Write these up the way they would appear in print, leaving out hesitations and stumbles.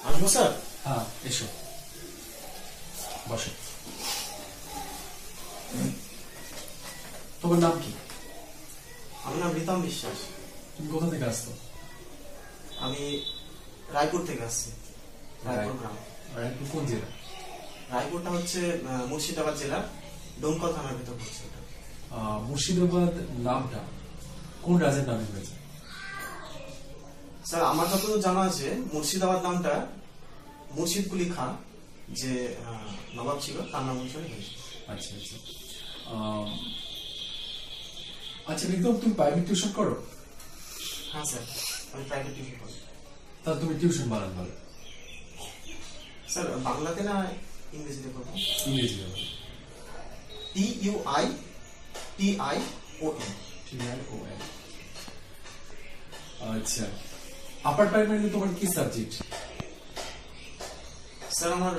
আসবো স্যার? হ্যাঁ, এসো, বসো। তোমার নাম কি? আমার নাম রিতম বিশ্বাস। তুমি কোথা থেকে আসতো? আমি রায়পুর থেকে আসছি। রায়পুর গ্রাম। রায়পুর কোন জেলা? রায়পুরটা হচ্ছে মুর্শিদাবাদ জেলার ডোমকল থানার ভিতর পড়ছে ওটা। মুর্শিদাবাদ নামটা কোন রাজার নামে হয়েছে? স্যার আমার যতদূর জানা আছে মুর্শিদাবাদ নামটা মুর্শিদ কুলি খাঁ যে নবাব ছিল তার নাম অনুসারে হয়েছে। আচ্ছা আচ্ছা। আচ্ছা রিতম, তুমি প্রাইভেট টিউশন করো? হ্যাঁ স্যার, আমি প্রাইভেট টিউশন করি। তাহলে তুমি টিউশন বানান বলো। স্যার বাংলাতে না ইংরেজিতে করবো? ইংরেজি বলো। TUITION। TION। আচ্ছা, আপার প্রাইমারিতে তোমার কি সাবজেক্ট? স্যার আমার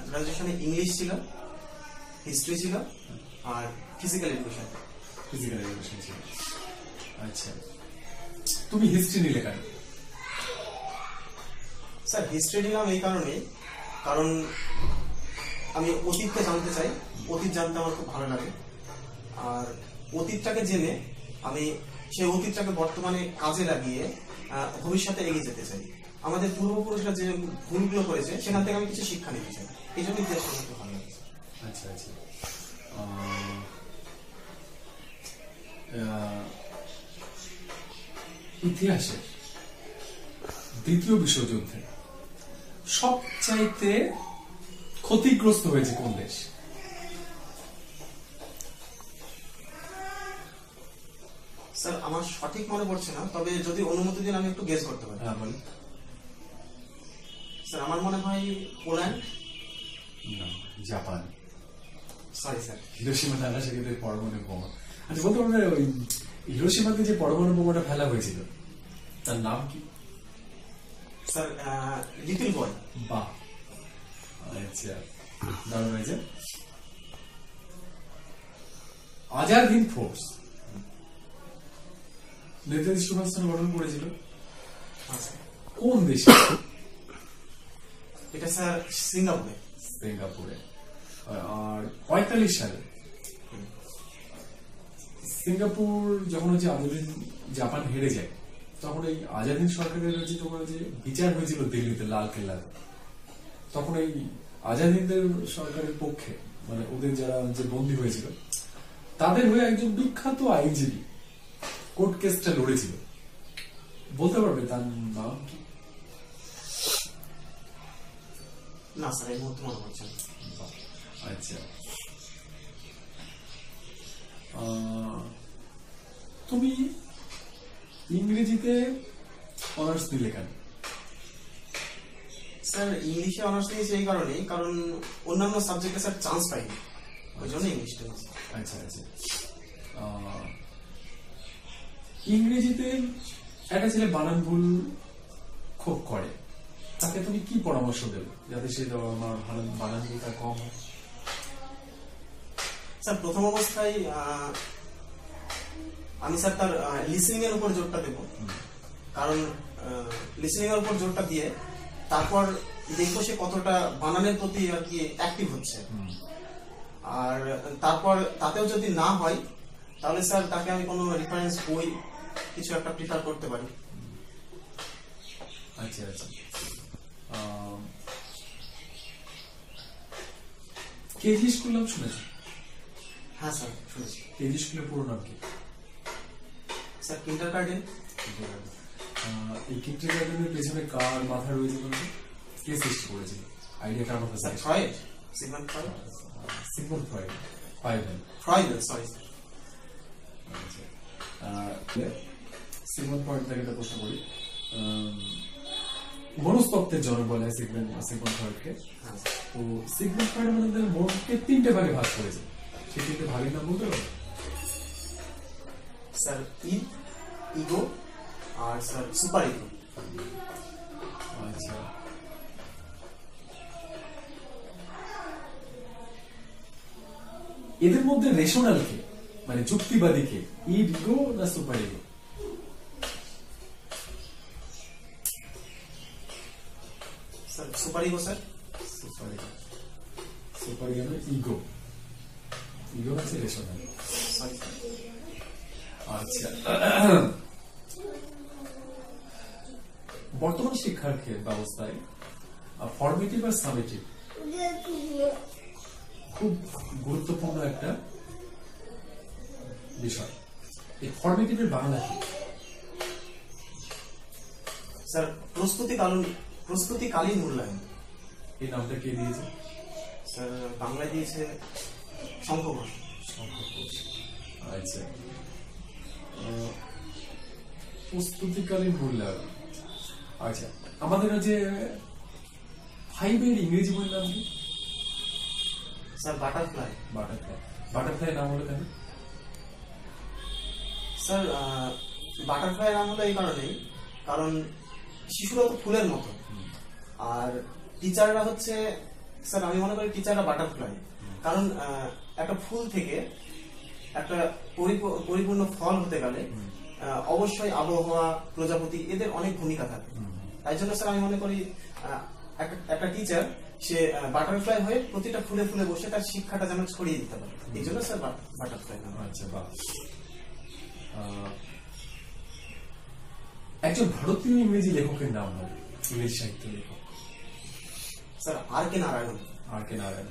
গ্রাজুয়েশনে ইংলিশ ছিল, হিস্ট্রি ছিল আর ফিজিক্যাল এডুকেশন। ফিজিক্যাল এডুকেশন ছিল। আচ্ছা, তুমি হিস্ট্রি নিলে কেন? স্যার হিস্ট্রি নিলাম এই কারণে, কারণ আমি অতীতকে জানতে চাই। অতীত জানতে আমার খুব ভালো লাগে। আর অতীতটাকে জেনে আমি সেই অতীতটাকে বর্তমানে কাজে লাগিয়ে ভবিষ্যতে এগিয়ে যেতে চাই। আমাদের পূর্বপুরুষরা যে ভুলগুলো করেছে সেখান থেকে আমি কিছু শিক্ষা নিতে চাই। এই জন্য ইতিহাস পড়তে ভালো লাগে। আচ্ছা আচ্ছা। ইতিহাসে দ্বিতীয় বিশ্বযুদ্ধে সবচাইতে ক্ষতিগ্রস্ত হয়েছে কোন দেশ? স্যার আমার সঠিক মনে পড়ছে না, তবে যদি অনুমতি দিন আমি একটু গেস করতে পারি। হ্যাঁ বলি। স্যার আমার মনে হয় পোল্যান্ড। না, জাপান। Sorry sir. হিরোশিমা নাগাসাকিতে পরমাণু বোমা। আচ্ছা বলতে পারবে ওই হিরোশিমাতে যে পরমাণু বোমাটা ফেলা হয়েছিল তার নাম কি? Sir little boy. বাহ, আচ্ছা, দারুণ হয়েছে। আজাদ হিন্দ ফোর্স নেতাজি সুভাষচন্দ্র গঠন করেছিল কোন দেশে? এটা স্যার সিঙ্গাপুরে। সিঙ্গাপুরে। আর 45 সালে সিঙ্গাপুর যখন হচ্ছে আজাদিন জাপান হেরে যায়, তখন এই আজাদিন সরকারের হচ্ছে তোমার যে বিচার হয়েছিল দিল্লিতে লাল কেল্লাতে, তখন এই আজাদিনদের সরকারের পক্ষে মানে ওদের যারা যে বন্দী হয়েছিল তাদের হয়ে একজন বিখ্যাত আইনজীবী কোর্ট কেসটা লড়েছিল। বলতে পারবে তার নাম কি? না স্যার এই মুহূর্তে মনে পড়ছে না। আচ্ছা, তুমি ইংরেজিতে অনার্স নিলে কেন? স্যার ইংলিশে অনার্স নিয়েছি এই কারণেই, কারণ অন্যান্য সাবজেক্টে স্যার চান্স পাইনি, ওই জন্য ইংলিশটা নিয়েছি। আচ্ছা আচ্ছা। ইংরেজিতে একটা ছেলে বানান ভুল খুব করে, তাকে তুমি কি পরামর্শ দেবে যাতে সে বানান ভুলটা কম হয়? স্যার প্রথম অবস্থায় আমি স্যার তার লিসেনিং এর উপর জোরটা দেব, কারণ লিসেনিং এর উপর জোরটা দিয়ে তারপর দেখবো সে কতটা বানানের প্রতি আর কি অ্যাক্টিভ হচ্ছে। আর তারপর তাতেও যদি না হয় তাহলে স্যার তাকে আমি কোনো রেফারেন্স বই কিছু একটা প্রিফার করতে পারি। আচ্ছা আচ্ছা। কেজি স্কুল নাম শুনেছি? হ্যাঁ স্যার শুনেছি। কেজি স্কুলের পুরো নাম কি? স্যার কিন্ডার গার্ডেন। এই কিন্ডার গার্ডেনের পেছনে কার মাথা রয়েছে বলতে? কে সৃষ্টি করেছিল? আইডিয়াটা আমার কাছে। Sir Freud. Sigmund Freud. Sigmund Freud. Freud sorry. Sigmund Freud থেকে একটা প্রশ্ন করি। মনস্তত্ত্বের জনক বলা হয় সিগমন্ড ফ্রয়েডকে। তো সিগমন্ড ফ্রয়েড আমাদের মনকে 3টে ভাগে ভাগ করেছে, সেই 3টে ভাগের নাম বলতে পারো? স্যার ইগো আর স্যার সুপার ইগো। আচ্ছা, এদের মধ্যে রেশনাল কে, মানে যুক্তিবাদী কে, ইগো না super ego? Sir sir super ego sir. Super ego, super ego ego, ego হচ্ছে রেশনাল। Sorry sir. আচ্ছা, বর্তমান শিক্ষার ব্যবস্থায় ফর্মেটিভ আর সামেটিভ খুব গুরুত্বপূর্ণ একটা বিষয়। এই ফর্মেটিভের বাংলা কি? স্যার প্রস্তুতিকালীন মূল্যায়ন। এই নামটা কে দিয়েছে? স্যার বাংলায় দিয়েছে শঙ্খ ঘোষ। আচ্ছা, প্রস্তুতিকালীন মূল্যায়ন। আচ্ছা, আমাদের যে 5 এর ইংরেজি বইয়ের নাম কি? Sir butterfly. বাটারফ্লাই। বাটারফ্লাই নাম হলো কেন? স্যার বাটারফ্লাই নাম হলো এই কারণেই, কারণ শিশুরা তো ফুলের মতো, আর টিচাররা হচ্ছে, স্যার আমি মনে করি টিচাররা বাটারফ্লাই। কারণ একটা ফুল থেকে একটা পরিপূর্ণ ফল হতে গেলে অবশ্যই আবহাওয়া, প্রজাপতি এদের অনেক ভূমিকা থাকে। তাই জন্য স্যার আমি মনে করি একটা টিচার সে বাটারফ্লাই হয়ে প্রতিটা ফুলে ফুলে বসে তার শিক্ষাটা যেন ছড়িয়ে দিতে পারে, এই জন্য স্যার বাটারফ্লাই নাম। আচ্ছা, বাহ। একজন ভারতীয় ইংরেজি লেখকের নাম হবে, ইংরেজি সাহিত্য লেখক। স্যার আর কে নারায়ণ। আর কে নারায়ণ।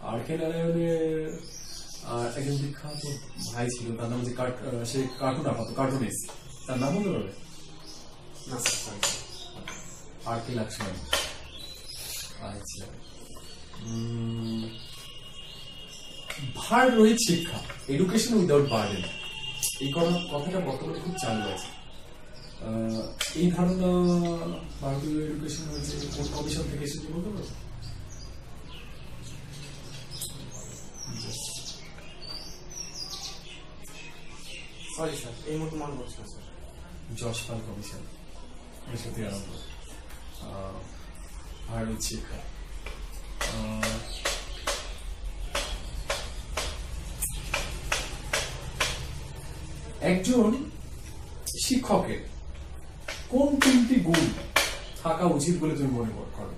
আর কে নারায়ণের একজন বিখ্যাত ভাই ছিল, তার নাম হচ্ছে সে কার্টুন আপাতত কার্টুনিস্ট, তার নাম বলতে পারবে? না স্যার। আর কে লক্ষ্মণ। আচ্ছা, ভার রহিত শিক্ষা, এডুকেশন উইদাউট বার্ডেন, এই কথাটা বর্তমানে খুব চালু আছে। এই ধারণা ভারতীয় এডুকেশন হয়েছে কোন কমিশন থেকে এসেছে বলতে পারো? সরি স্যার, এই মুহূর্তে মনে পড়ছে না স্যার। যশপাল কমিশন, এর সাথে আরম্ভ। ভারত শিক্ষা, একজন শিক্ষকের কোন 3টি গুণ থাকা উচিত বলে তুমি মনে করো?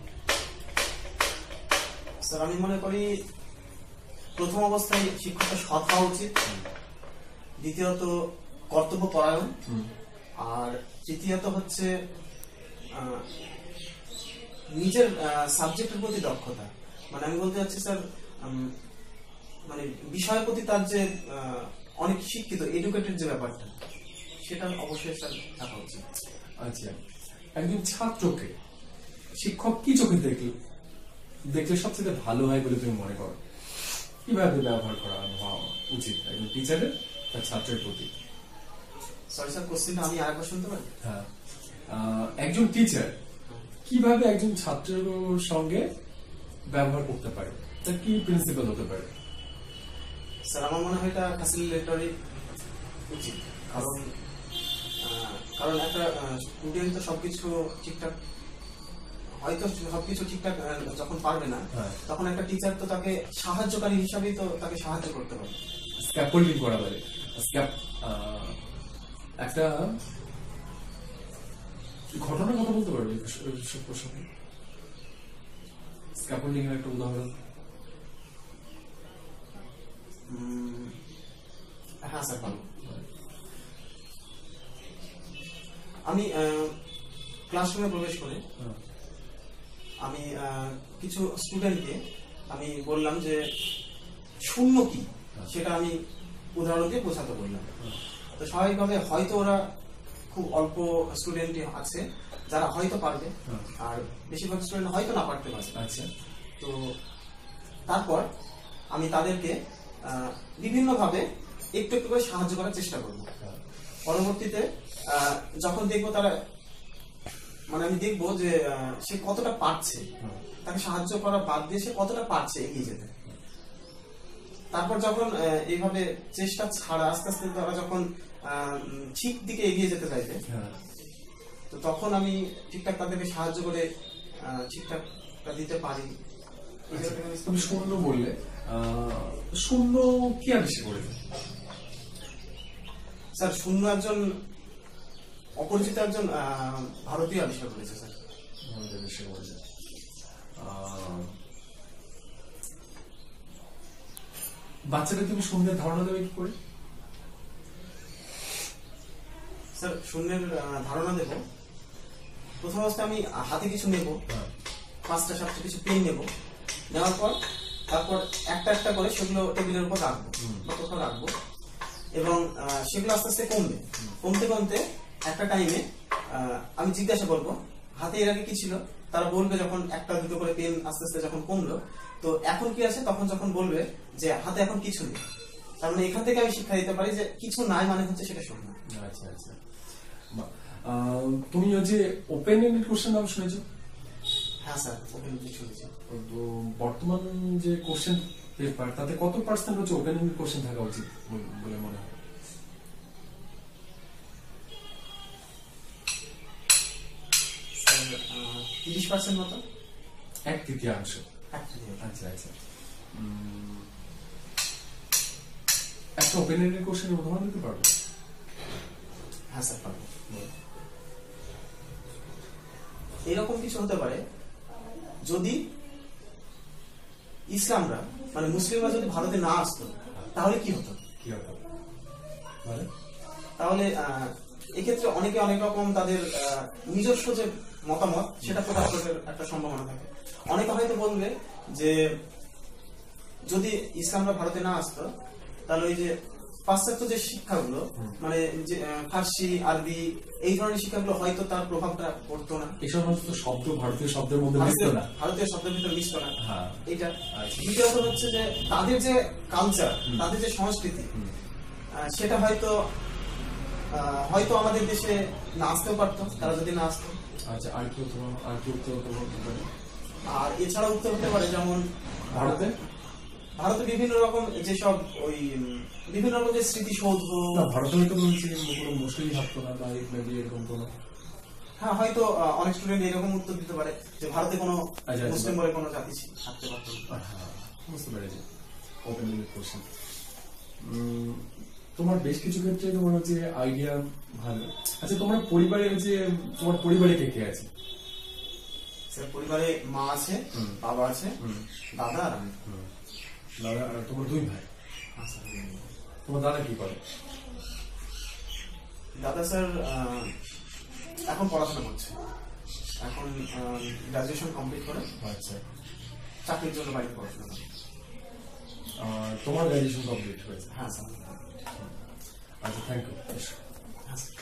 স্যার আমি মনে করি প্রথম অবস্থায় শিক্ষকটা সৎ হওয়া উচিত, দ্বিতীয়ত কর্তব্য পরায়ণ, আর তৃতীয়ত হচ্ছে নিজের সাবজেক্টের প্রতি দক্ষতা। মানে আমি বলতে চাচ্ছি স্যার, মানে বিষয়ের প্রতি তার যে অনেক শিক্ষিত এডুকেটেড যে ব্যাপারটা, সেটা অবশ্যই স্যার থাকা উচিত। আচ্ছা, একজন ছাত্রকে শিক্ষক কি চোখে দেখলে সবচেয়ে ভালো হয় বলে তুমি মনে করো? কিভাবে ব্যবহার করা উচিত একজন টিচারের তার ছাত্রের প্রতি? সরি স্যার, কোশ্চেনটা আমি আরেকবার শুনতে পারি? হ্যাঁ, একজন টিচার কিভাবে একজন ছাত্রের সঙ্গে ব্যবহার করতে পারে, তার কি প্রিন্সিপাল হতে পারে? স্যার আমার মনে হয় এটা ফ্যাসিলিটেটরি উচিত, কারণ একটা স্টুডেন্ট তো সবকিছু ঠিকঠাক, হয়তো সবকিছু ঠিকঠাক যখন পারবে না, তখন একটা টিচার তো তাকে সাহায্যকারী হিসাবেই তো তাকে সাহায্য করতে পারে। স্ক্যাফোল্ডিং করা লাগে। একটা ঘটনার কথা বলতে পারবে প্রসঙ্গে? স্ক্যাফোল্ডিং এর একটা উদাহরণ। হ্যাঁ স্যার, ভালো। আমি ক্লাসরুমে প্রবেশ করে আমি কিছু স্টুডেন্টকে আমি বললাম যে শূন্য কি, সেটা আমি উদাহরণ দিয়ে বোঝাতে বললাম। তো স্বাভাবিকভাবে হয়তো ওরা খুব অল্প স্টুডেন্টই আছে যারা হয়তো পারবে, আর বেশিরভাগ স্টুডেন্ট হয়তো না পারতে পারে। আচ্ছা, তো তারপর আমি তাদেরকে বিভিন্নভাবে একটু একটু করে সাহায্য করার চেষ্টা করব। পরবর্তীতে যখন দেখবো তারা, মানে আমি দেখবো যে সে কতটা পারছে, তাকে সাহায্য করা বাদ দিয়ে সে কতটা পারছে এগিয়ে যেতে। তারপর যখন এইভাবে চেষ্টা ছাড়া আস্তে আস্তে তারা যখন ঠিক দিকে এগিয়ে যেতে চাইবে, তো তখন আমি ঠিকঠাক তাদেরকে সাহায্য করে ঠিকঠাক দিতে পারি। তুমি শূন্য বললে, শূন্য কি আবিষ্কার করেছে? স্যার শূন্য একজন অপরিচিত একজন ভারতীয় আবিষ্কার করেছে স্যার। বাচ্চাদের তুমি শূন্যের ধারণা দেবে কি করে? স্যার শূন্যের ধারণা দেব, প্রথম অবস্থায় আমি হাতে কিছু নেব, 5টা 7টা কিছু পেন নেব, নেওয়ার পর তারপর একটা একটা করে সেগুলো টেবিলের উপর রাখবো বা কোথাও রাখবো, এবং সেগুলো আস্তে আস্তে কমবে, কমতে কমতে একটা টাইমে আমি জিজ্ঞাসা করবো হাতে এর আগে কি ছিল, তারা বলবে যখন একটা দুটো করে পেন আস্তে আস্তে যখন কমলো তো এখন কি আছে, তখন যখন বলবে যে হাতে এখন কিছু নেই, তার মানে এখান থেকে আমি শিক্ষা দিতে পারি যে কিছু নাই মানে হচ্ছে সেটা শূন্য। আচ্ছা আচ্ছা। তুমি ওই যে ওপেন এন্ডেড কোশ্চেন নাম শুনেছো? হ্যাঁ স্যার, ওপেন শুনেছি। তো বর্তমান যে কোশ্চেন পেপার তাতে কত পার্সেন্ট হচ্ছে ওপেন এন্ডেড কোশ্চেন থাকা উচিত বলে মনে হয়? স্যার 30% মতো। 1/3। একদমই। আচ্ছা আচ্ছা। একটা ওপেন এন্ডেড কোশ্চেনের উদাহরণ দিতে পারবে? হ্যাঁ স্যার পারবো। এরকম কিছু হতে পারে, যদি ইসলামরা মানে মুসলিমরা যদি ভারতে না আসতো তাহলে কি হতো, কি হবে মানে? তাহলে এক্ষেত্রে অনেকে অনেক রকম তাদের নিজস্ব যে মতামত সেটা প্রকাশ করার একটা সম্ভাবনা থাকে। অনেকে হয়তো বলবে যে যদি ইসলামরা ভারতে না আসতো তাহলে ওই যে পাশ্চাত্য যে শিক্ষাগুলো মানে যে ফার্সি আরবি এই ধরনের শিক্ষাগুলো হয়তো তার প্রভাবটা পড়তো না, এই সমস্ত শব্দ ভারতীয় শব্দের মধ্যে মিশতো না, ভারতীয় শব্দের ভিতরে মিশতো না। হ্যাঁ। এটা আচ্ছা। দ্বিতীয়ত হচ্ছে যে তাদের যে কালচার, তাদের যে সংস্কৃতি সেটা হয়তো হয়তো আমাদের দেশে না আসতেও পারতো তারা যদি না আসতো। আচ্ছা, আর কি উত্তর হতে পারে? আর এছাড়া উত্তর হতে পারে যেমন ভারতে বিভিন্ন রকম যেসব ওই বিভিন্ন রকম যে স্মৃতিসৌধ, না ভারতে হয়তো বলছি কোনো মুসলিম থাকতো না বা এরকম কোনো। হ্যাঁ হয়তো অনেক স্টুডেন্ট এরকম উত্তর দিতে পারে যে ভারতে কোনো আচ্ছা, মুসলিম বলে কোনো জাতি থাকতে পারতো না। বুঝতে পেরেছি। ওপেন এন্ডেড কোশ্চেন তোমার বেশ কিছু ক্ষেত্রে তোমার হচ্ছে আইডিয়া ভালো। আচ্ছা, তোমার পরিবারে কে কে আছে? স্যার পরিবারে মা আছে, বাবা আছে, দাদা আর আমি। দাদা আর তোমার 2 ভাই? তোমার দাদা কি করে? দাদা স্যার এখন পড়াশোনা করছে, এখন গ্রাজুয়েশন কমপ্লিট করে আচ্ছা, চাকরির জন্য বাইরে পড়াশোনা করে। তোমার গ্রাজুয়েশন কমপ্লিট হয়েছে? হ্যাঁ স্যার। আচ্ছা, থ্যাংক ইউ। হ্যাঁ স্যার।